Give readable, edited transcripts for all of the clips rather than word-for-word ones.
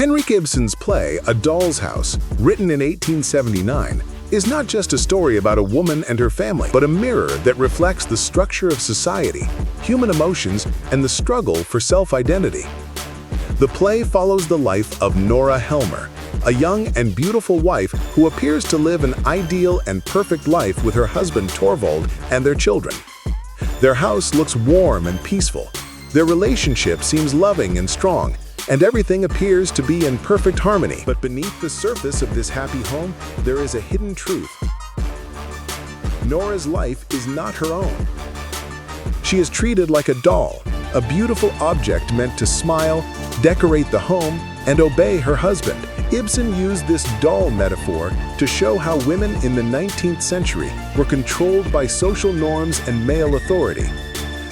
Hanrik Ibsen's play A Doll's House, written in 1879, is not just a story about a woman and her family, but a mirror that reflects the structure of society, human emotions, and the struggle for self-identity. The play follows the life of Nora Helmer, a young and beautiful wife who appears to live an ideal and perfect life with her husband Torvald and their children. Their house looks warm and peaceful. Their relationship seems loving and strong, and everything appears to be in perfect harmony. But beneath the surface of this happy home, there is a hidden truth. Nora's life is not her own. She is treated like a doll, a beautiful object meant to smile, decorate the home, and obey her husband. Ibsen used this doll metaphor to show how women in the 19th century were controlled by social norms and male authority.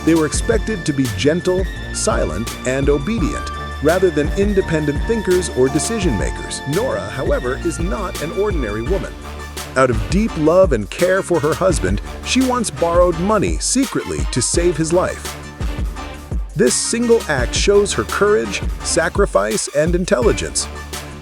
They were expected to be gentle, silent, and obedient, rather than independent thinkers or decision-makers. Nora, however, is not an ordinary woman. Out of deep love and care for her husband, she once borrowed money secretly to save his life. This single act shows her courage, sacrifice, and intelligence.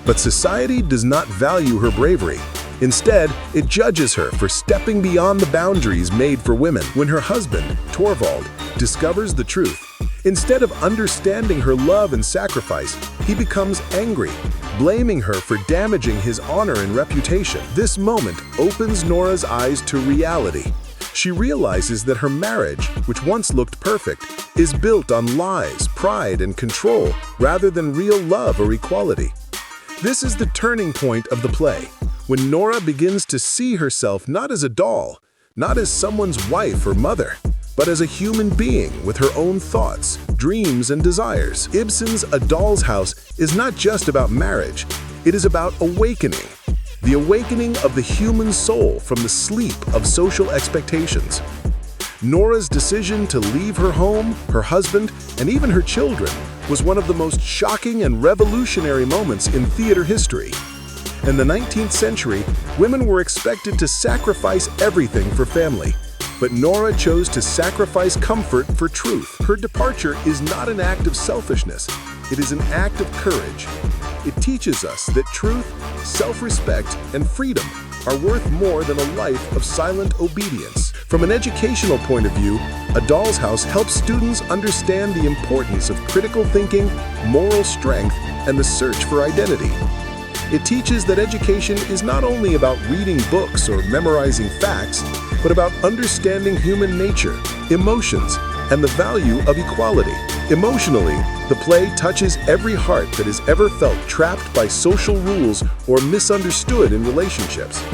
But society does not value her bravery. Instead, it judges her for stepping beyond the boundaries made for women. When her husband, Torvald, discovers the truth, instead of understanding her love and sacrifice, he becomes angry, blaming her for damaging his honor and reputation. This moment opens Nora's eyes to reality. She realizes that her marriage, which once looked perfect, is built on lies, pride, and control, rather than real love or equality. This is the turning point of the play, when Nora begins to see herself not as a doll, not as someone's wife or mother, but as a human being with her own thoughts, dreams, and desires. Ibsen's A Doll's House is not just about marriage, it is about awakening. The awakening of the human soul from the sleep of social expectations. Nora's decision to leave her home, her husband, and even her children was one of the most shocking and revolutionary moments in theater history. In the 19th century, women were expected to sacrifice everything for family. But Nora chose to sacrifice comfort for truth. Her departure is not an act of selfishness, it is an act of courage. It teaches us that truth, self-respect, and freedom are worth more than a life of silent obedience. From an educational point of view, A Doll's House helps students understand the importance of critical thinking, moral strength, and the search for identity. It teaches that education is not only about reading books or memorizing facts, but about understanding human nature, emotions, and the value of equality. Emotionally, the play touches every heart that has ever felt trapped by social rules or misunderstood in relationships.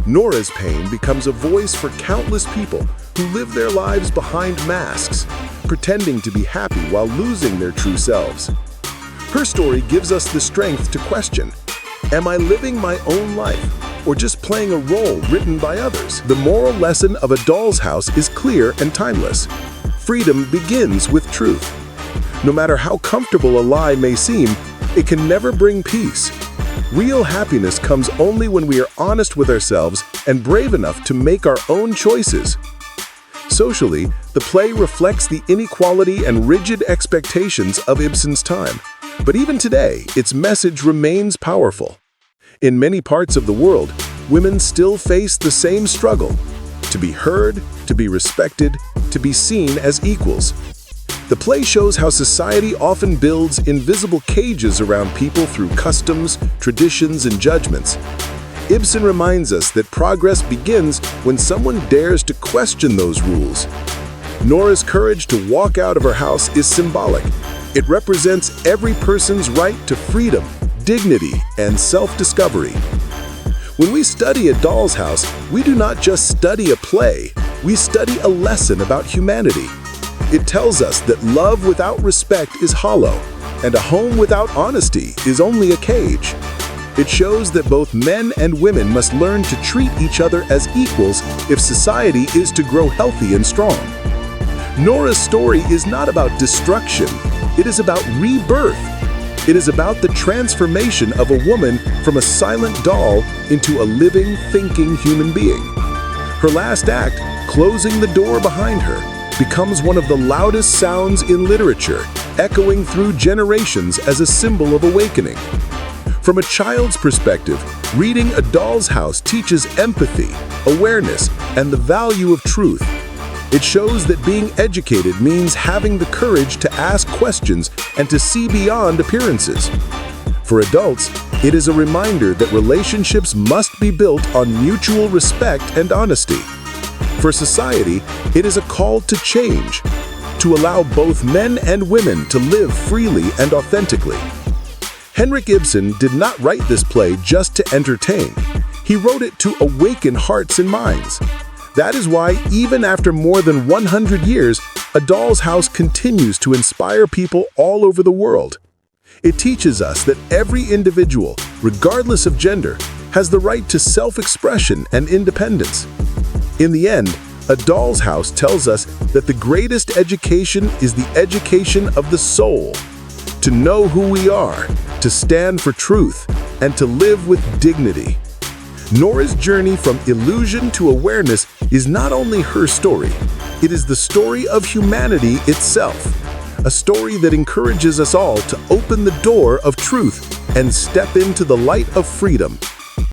Nora's pain becomes a voice for countless people who live their lives behind masks, pretending to be happy while losing their true selves. Her story gives us the strength to question, am I living my own life, or just playing a role written by others? The moral lesson of A Doll's House is clear and timeless. Freedom begins with truth. No matter how comfortable a lie may seem, it can never bring peace. Real happiness comes only when we are honest with ourselves and brave enough to make our own choices. Socially, the play reflects the inequality and rigid expectations of Ibsen's time. But even today, its message remains powerful. In many parts of the world, women still face the same struggle: to be heard, to be respected, to be seen as equals. The play shows how society often builds invisible cages around people through customs, traditions, and judgments. Ibsen reminds us that progress begins when someone dares to question those rules. Nora's courage to walk out of her house is symbolic. It represents every person's right to freedom, dignity, and self-discovery. When we study A Doll's House, we do not just study a play, we study a lesson about humanity. It tells us that love without respect is hollow, and a home without honesty is only a cage. It shows that both men and women must learn to treat each other as equals if society is to grow healthy and strong. Nora's story is not about destruction, it is about rebirth. It is about the transformation of a woman from a silent doll into a living, thinking human being. Her last act, closing the door behind her, becomes one of the loudest sounds in literature, echoing through generations as a symbol of awakening. From a child's perspective, reading A Doll's House teaches empathy, awareness, and the value of truth. It shows that being educated means having the courage to ask questions and to see beyond appearances. For adults, it is a reminder that relationships must be built on mutual respect and honesty. For society, it is a call to change, to allow both men and women to live freely and authentically. Hanrik Ibsen did not write this play just to entertain. He wrote it to awaken hearts and minds. That is why, even after more than 100 years, A Doll's House continues to inspire people all over the world. It teaches us that every individual, regardless of gender, has the right to self-expression and independence. In the end, A Doll's House tells us that the greatest education is the education of the soul. To know who we are, to stand for truth, and to live with dignity. Nora's journey from illusion to awareness is not only her story, it is the story of humanity itself. A story that encourages us all to open the door of truth and step into the light of freedom.